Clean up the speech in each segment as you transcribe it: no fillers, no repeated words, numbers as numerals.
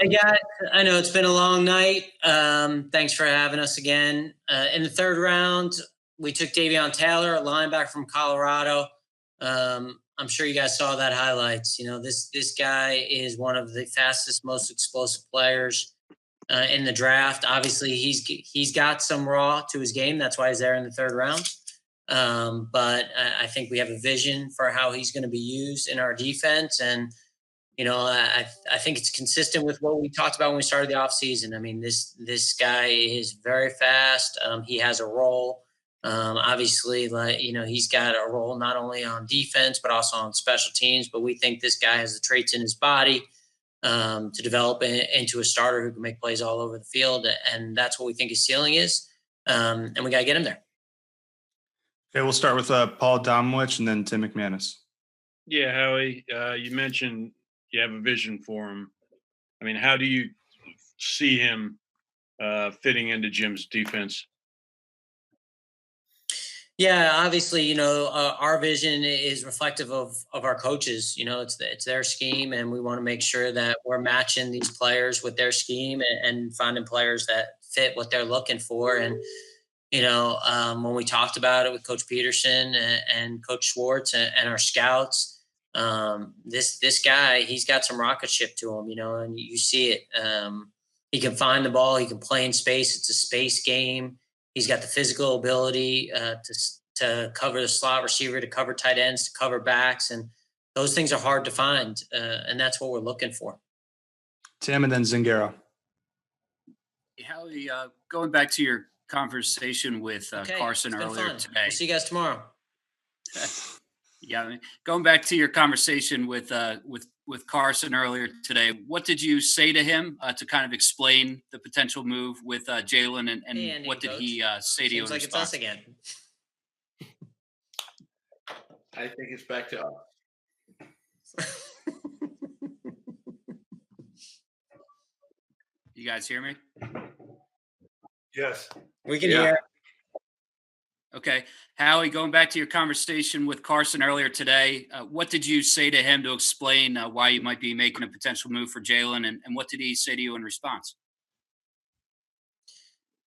Hey guys, I know it's been a long night. Thanks for having us again. In the third round, we took Davion Taylor, a linebacker from Colorado. I'm sure you guys saw that highlights. You know, this guy is one of the fastest, most explosive players in the draft. Obviously, he's got some raw to his game. That's why he's there in the third round. But I think we have a vision for how he's going to be used in our defense. And I think it's consistent with what we talked about when we started the offseason. I mean, this guy is very fast. He has a role. Obviously, he's got a role not only on defense but also on special teams. But we think this guy has the traits in his body to develop into a starter who can make plays all over the field, and that's what we think his ceiling is. And we got to get him there. Okay, we'll start with Paul Domowitch and then Tim McManus. Yeah, Howie, you mentioned you have a vision for him. I mean, how do you see him fitting into Jim's defense? Yeah, obviously, our vision is reflective of our coaches. It's their scheme, and we want to make sure that we're matching these players with their scheme and finding players that fit what they're looking for. And when we talked about it with Coach Pederson and Coach Schwartz and our scouts, this guy, he's got some rocket ship to him, and you see it. He can find the ball. He can play in space. It's a space game. He's got the physical ability to cover the slot receiver, to cover tight ends, to cover backs. And those things are hard to find. And that's what we're looking for. Tim and then Zingaro. Howie, going back to your conversation with Carson earlier today. We'll see you guys tomorrow. Yeah, going back to your conversation with Carson earlier today, what did you say to him to kind of explain the potential move with Jalen, and what did he say to you in response? It's us again. I think it's back to us. You guys hear me? Yes. We can hear. Okay. Howie, going back to your conversation with Carson earlier today, what did you say to him to explain why you might be making a potential move for Jalen, and what did he say to you in response?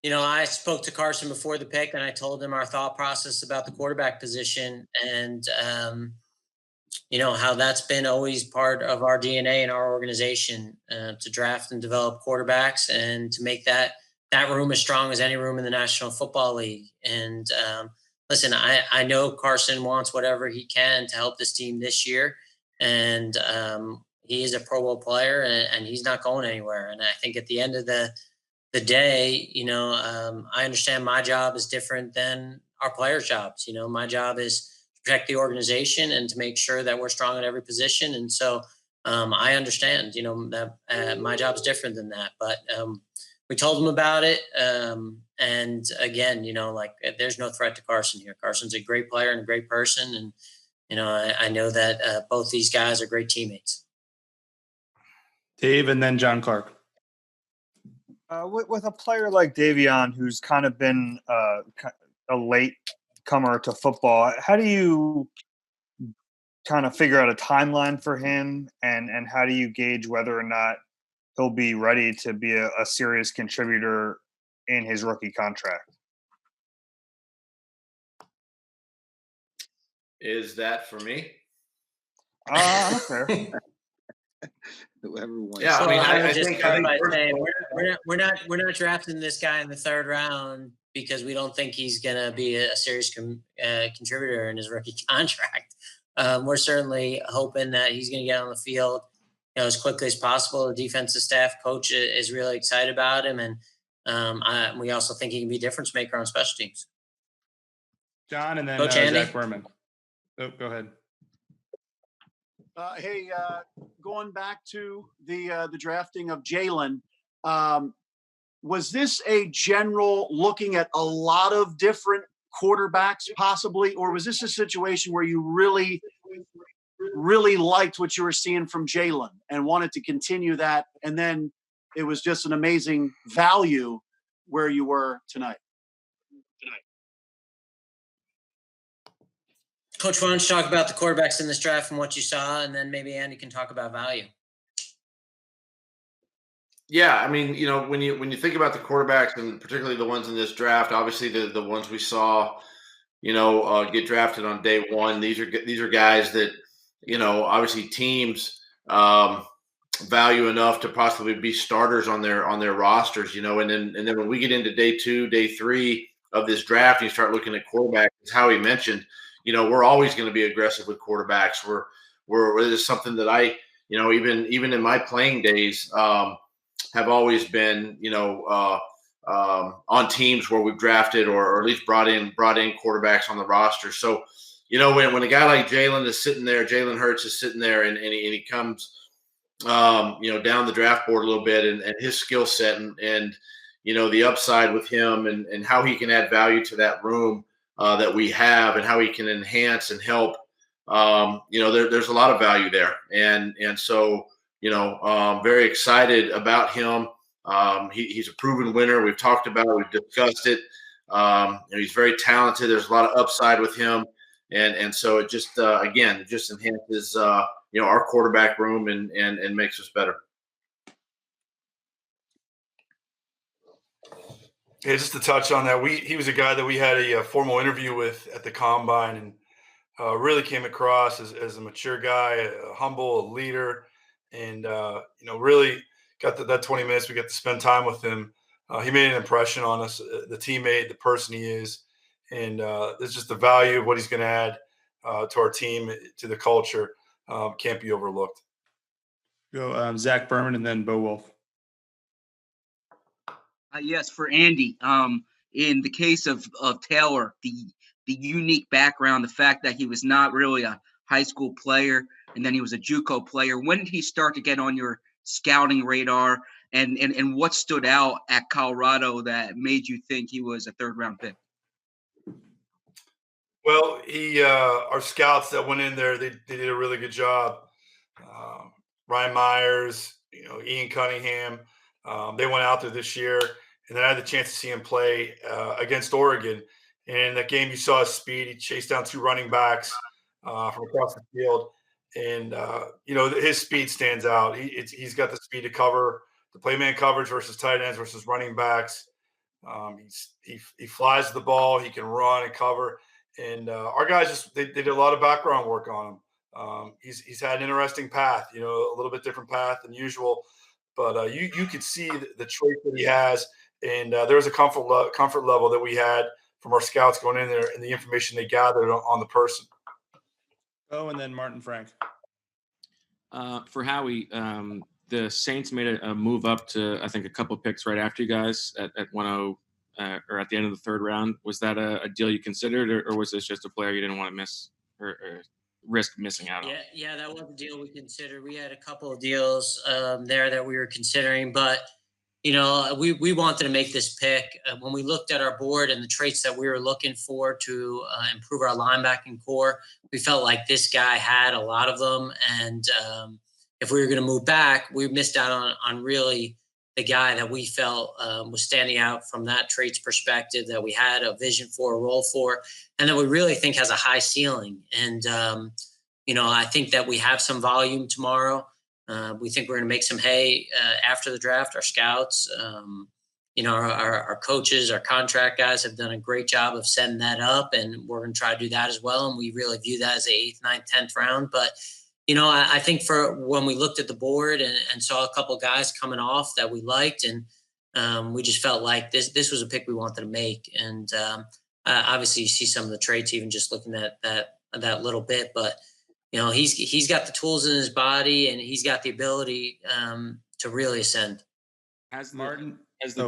I spoke to Carson before the pick, and I told him our thought process about the quarterback position and, how that's been always part of our DNA in our organization, to draft and develop quarterbacks and to make that room as strong as any room in the National Football League. And listen, I know Carson wants whatever he can to help this team this year. And he is a Pro Bowl player, and he's not going anywhere. And I think at the end of the day, I understand my job is different than our players' jobs. My job is to protect the organization and to make sure that we're strong at every position. And so I understand, that my job is different than that. But we told him about it. And again, there's no threat to Carson here. Carson's a great player and a great person. And, I know that both these guys are great teammates. Dave and then John Clark. With a player like Davion, who's kind of been a late comer to football, how do you kind of figure out a timeline for him, and how do you gauge whether or not he'll be ready to be a serious contributor in his rookie contract? Is that for me? Fair. Whoever wants. Yeah, I think we're not drafting this guy in the third round because we don't think he's going to be a serious contributor in his rookie contract. We're certainly hoping that he's going to get on the field as quickly as possible. The defensive staff coach is really excited about him, and we also think he can be a difference maker on special teams. John, and then Coach Zach Berman. Oh, go ahead. Hey, going back to the drafting of Jalen, was this a general looking at a lot of different quarterbacks possibly, or was this a situation where you really liked what you were seeing from Jalen and wanted to continue that, and then it was just an amazing value where you were tonight? Coach, why don't you talk about the quarterbacks in this draft and what you saw, and then maybe Andy can talk about value. Yeah, I mean, when you think about the quarterbacks and particularly the ones in this draft, obviously the ones we saw, get drafted on day one. These are guys that, obviously teams value enough to possibly be starters on their rosters. And then when we get into day two, day three of this draft, and you start looking at quarterbacks, as Howie mentioned, we're always going to be aggressive with quarterbacks. This is something that I, even in my playing days, have always been, on teams where we've drafted or at least brought in quarterbacks on the roster. So, when a guy like Jalen Hurts is sitting there, and he comes, down the draft board a little bit, and his skill set and the upside with him, and how he can add value to that room that we have, and how he can enhance and help. There's a lot of value there, and so very excited about him. He's a proven winner. We've talked about it. We've discussed it. He's very talented. There's a lot of upside with him, and so it just it just enhances our quarterback room, and makes us better. Yeah, just to touch on that, he was a guy that we had a formal interview with at the combine, and really came across as a mature guy, humble, a leader, and really got that 20 minutes we got to spend time with him. He made an impression on us, the teammate, the person he is, and there's just the value of what he's going to add to our team, to the culture, can't be overlooked. Go Zach Berman and then Bo Wolf. Yes, for Andy. In the case of Taylor, the unique background, the fact that he was not really a high school player and then he was a JUCO player. When did he start to get on your scouting radar, and what stood out at Colorado that made you think he was a third-round pick? Well, our scouts that went in there, they did a really good job. Ryan Myers, Ian Cunningham, they went out there this year, and then I had the chance to see him play against Oregon. And in that game, you saw his speed. He chased down two running backs from across the field, and his speed stands out. He's got the speed to cover the playman coverage versus tight ends versus running backs. He flies the ball. He can run and cover. And our guys they did a lot of background work on him. He's had an interesting path, a little bit different path than usual, but you could see the trait that he has, and there was a comfort level that we had from our scouts going in there and the information they gathered on the person. Oh, and then Martin Frank. For Howie, the Saints made a move up to, I think, a couple picks right after you guys at 1-0 or at the end of the third round. Was that a deal you considered, or was this just a player you didn't want to miss or risk missing out on? Yeah, that was a deal we considered. We had a couple of deals there that we were considering, but we wanted to make this pick. When we looked at our board and the traits that we were looking for to improve our linebacking core, we felt like this guy had a lot of them. And if we were going to move back, we missed out on really the guy that we felt was standing out from that traits perspective, that we had a vision for, a role for, and that we really think has a high ceiling. And, I think that we have some volume tomorrow. We think we're going to make some hay after the draft. Our scouts, our coaches, our contract guys have done a great job of setting that up, and we're going to try to do that as well. And we really view that as the 8th, 9th, 10th round. But, I think for when we looked at the board and saw a couple guys coming off that we liked, and we just felt like this was a pick we wanted to make. And obviously you see some of the traits even just looking at that little bit, but he's got the tools in his body, and he's got the ability to really ascend. Has the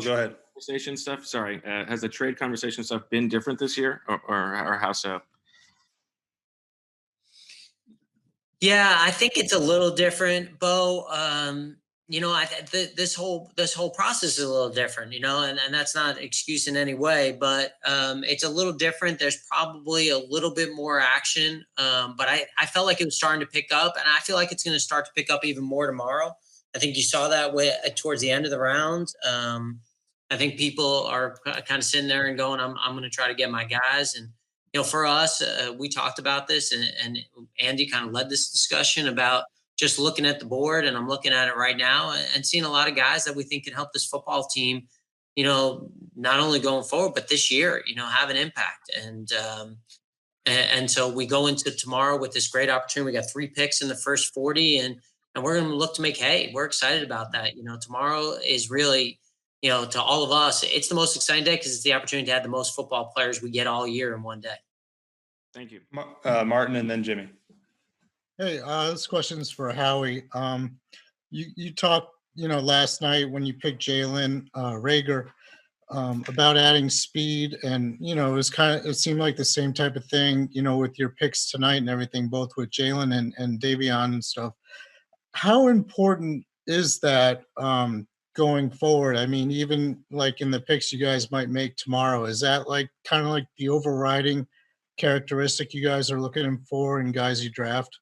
go ahead. Conversation stuff? Sorry, has the trade conversation stuff been different this year, or how so? Yeah, I think it's a little different, Bo. This whole process is a little different, and that's not an excuse in any way, but it's a little different. There's probably a little bit more action, but I felt like it was starting to pick up, and I feel like it's going to start to pick up even more tomorrow. I think you saw that towards the end of the round. I think people are kind of sitting there and going, I'm going to try to get my guys. And, for us, we talked about this, and Andy kind of led this discussion about just looking at the board, and I'm looking at it right now, and seeing a lot of guys that we think can help this football team, not only going forward, but this year, have an impact. And so we go into tomorrow with this great opportunity. We got 3 picks in the first 40, and we're going to look to make hay. We're excited about that. Tomorrow is really, to all of us, it's the most exciting day because it's the opportunity to have the most football players we get all year in one day. Thank you. Martin and then Jimmy. Hey, this question is for Howie. You talked, last night when you picked Jalen Rager about adding speed, and it seemed like the same type of thing, with your picks tonight and everything, both with Jalen and Davion and stuff. How important is that going forward? I mean, even like in the picks you guys might make tomorrow, is that like kind of like the overriding characteristic you guys are looking for in guys you draft?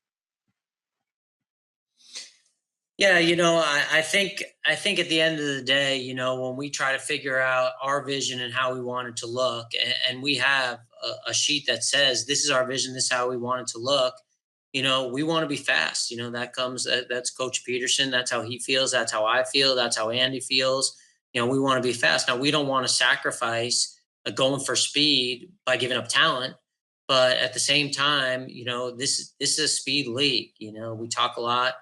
Yeah, I think at the end of the day, when we try to figure out our vision and how we want it to look, and we have a sheet that says this is our vision, this is how we want it to look, we want to be fast. That's Coach Pederson. That's how he feels. That's how I feel. That's how Andy feels. We want to be fast. Now, we don't want to sacrifice going for speed by giving up talent, but at the same time, this is a speed league. We talk a lot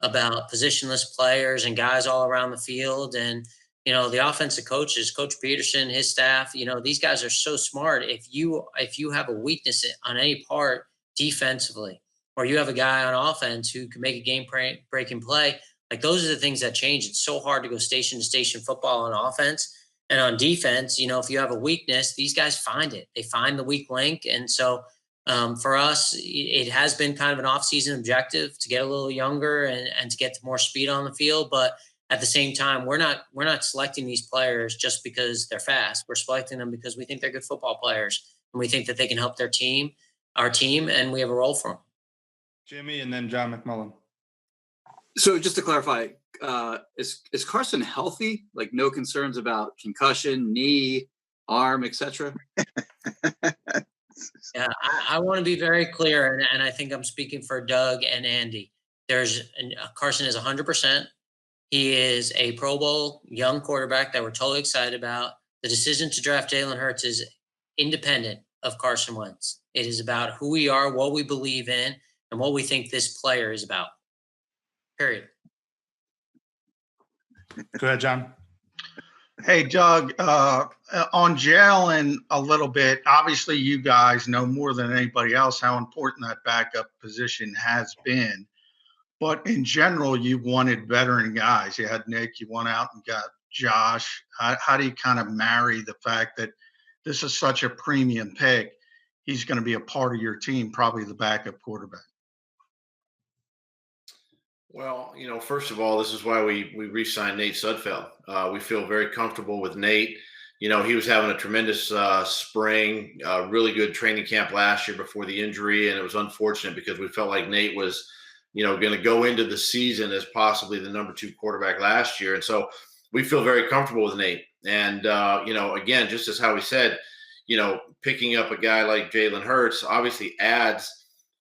about positionless players and guys all around the field. And, the offensive coaches, Coach Pederson, his staff, these guys are so smart. If you have a weakness on any part defensively, or you have a guy on offense who can make a game-breaking play, like those are the things that change. It's so hard to go station to station football on offense. And on defense, if you have a weakness, these guys find it. They find the weak link. And so for us, it has been kind of an off-season objective to get a little younger and to get more speed on the field. But at the same time, we're not selecting these players just because they're fast. We're selecting them because we think they're good football players, and we think that they can help our team, and we have a role for them. Jimmy and then John McMullen. So just to clarify, is Carson healthy? Like no concerns about concussion, knee, arm, etc.? Yeah, I want to be very clear, and I think I'm speaking for Doug and Andy. Carson is 100%. He is a Pro Bowl young quarterback that we're totally excited about. The decision to draft Jalen Hurts is independent of Carson Wentz. It is about who we are, what we believe in, and what we think this player is about. Period. Go ahead, John. Hey, Doug, on Jalen a little bit, obviously you guys know more than anybody else how important that backup position has been. But in general, you wanted veteran guys. You had Nick, you went out and got Josh. How do you kind of marry the fact that this is such a premium pick? He's going to be a part of your team, probably the backup quarterback. Well, first of all, this is why we re-signed Nate Sudfeld. We feel very comfortable with Nate. He was having a tremendous spring, really good training camp last year before the injury, and it was unfortunate because we felt like Nate was, going to go into the season as possibly the number 2 quarterback last year. And so we feel very comfortable with Nate. And, again, just as Howie said, picking up a guy like Jalen Hurts obviously adds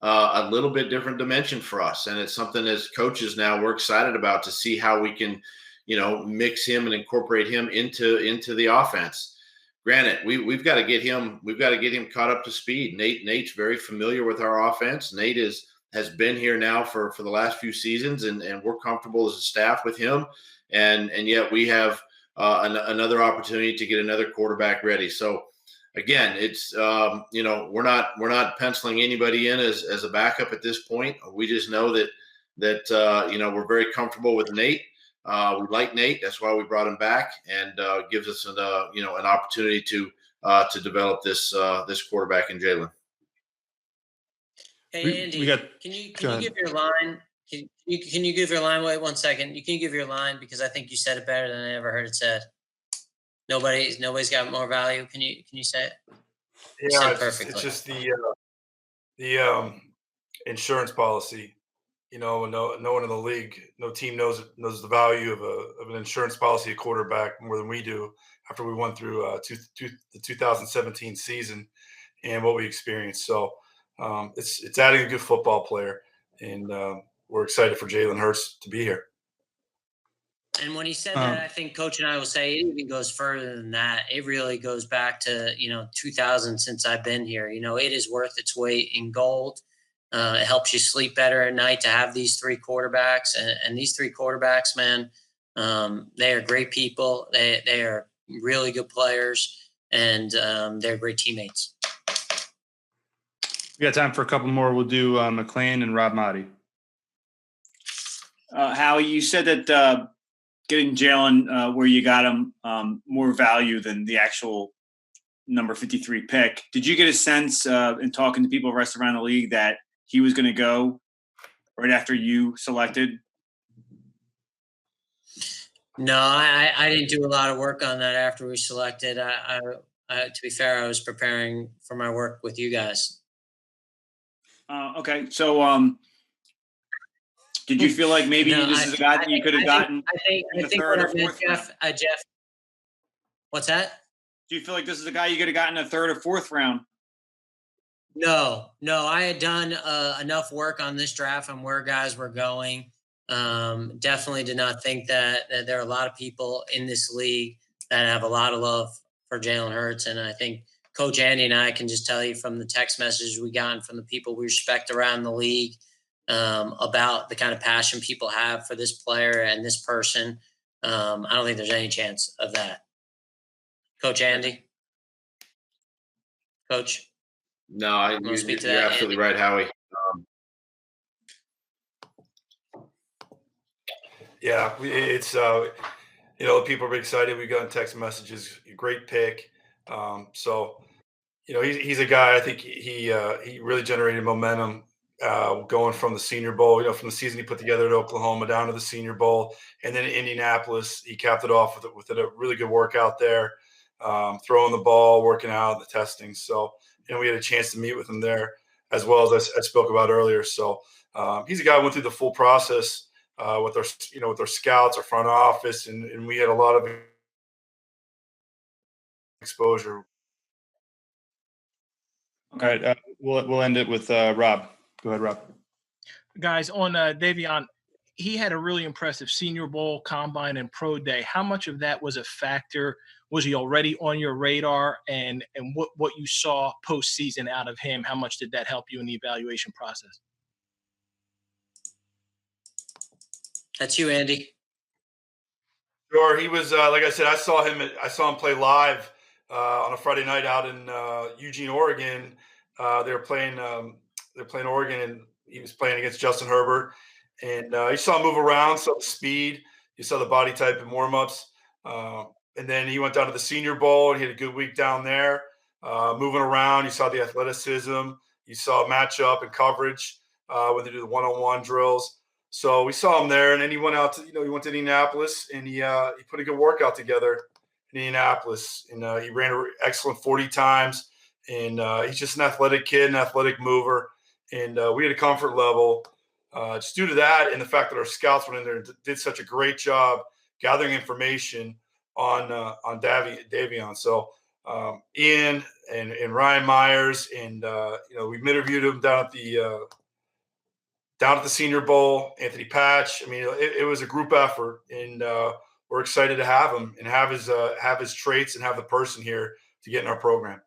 a little bit different dimension for us. And it's something as coaches now we're excited about to see how we can, mix him and incorporate him into the offense. Granted, we've got to get him caught up to speed. Nate's very familiar with our offense. Nate has been here now for the last few seasons, and we're comfortable as a staff with him. And yet we have another opportunity to get another quarterback ready. So again, it's we're not penciling anybody in as a backup at this point. We just know that we're very comfortable with Nate. We like Nate. That's why we brought him back, and gives us an opportunity to develop this quarterback in Jalen. Hey, Andy, can you give your line? Can you give your line? Wait 1 second. Can you give your line, because I think you said it better than I ever heard it said. Nobody's got more value. Can you say it? Yeah, it's just the insurance policy. No one in the league, no team knows the value of an insurance policy at quarterback more than we do after we went through the 2017 season and what we experienced. So it's adding a good football player, and we're excited for Jalen Hurts to be here. And when he said that, I think Coach and I will say it even goes further than that. It really goes back to 2000 since I've been here. It is worth its weight in gold. It helps you sleep better at night to have these three quarterbacks, and these three quarterbacks, man, they are great people. They are really good players, and they're great teammates. We got time for a couple more. We'll do McLean and Rob Motti. Howie, you said that getting Jalen where you got him more value than the actual number 53 pick. Did you get a sense in talking to people rest around the league that he was going to go right after you selected? No, I didn't do a lot of work on that after we selected. I to be fair, I was preparing for my work with you guys. Okay, so did you feel like maybe this is a guy that you could have gotten in the third or fourth round? Jeff, what's that? Do you feel like this is a guy you could have gotten in the third or fourth round? No. I had done enough work on this draft and where guys were going. Definitely did not think that there are a lot of people in this league that have a lot of love for Jalen Hurts. And I think Coach Andy and I can just tell you from the text messages we got and from the people we respect around the league about the kind of passion people have for this player and this person. I don't think there's any chance of that. Coach Andy? Coach? No, you're absolutely right, Howie. Yeah, it's people are excited. We got text messages. Great pick. So he's a guy. I think he really generated momentum going from the Senior Bowl. From the season he put together at Oklahoma down to the Senior Bowl, and then in Indianapolis, he capped it off with a really good workout there, throwing the ball, working out, the testing. So we had a chance to meet with him there, as well as I spoke about earlier. So he's a guy who went through the full process. With our scouts, our front office, and we had a lot of exposure. All right, we'll end it with Rob. Go ahead, Rob. Guys, on Davion, he had a really impressive Senior Bowl, Combine, and Pro Day. How much of that was a factor? Was he already on your radar? And what you saw postseason out of him, how much did that help you in the evaluation process? That's you, Andy. Sure. He was, like I said, I saw him play live on a Friday night out in Eugene, Oregon. They were playing Oregon, and he was playing against Justin Herbert. And you saw him move around, saw the speed, you saw the body type in warmups. And then he went down to the Senior Bowl, and he had a good week down there, moving around. You saw the athleticism, you saw matchup and coverage when they do the one-on-one drills. So we saw him there, and then he went out to, he went to Indianapolis, and he put a good workout together in Indianapolis, and he ran an excellent 40 times, and he's just an athletic kid, an athletic mover, and we had a comfort level just due to that, and the fact that our scouts went in there and did such a great job gathering information on Davion. So Ian and Ryan Myers, and we interviewed him down at the Senior Bowl, Anthony Patch. I mean, it was a group effort, and we're excited to have him and have his traits and have the person here to get in our program.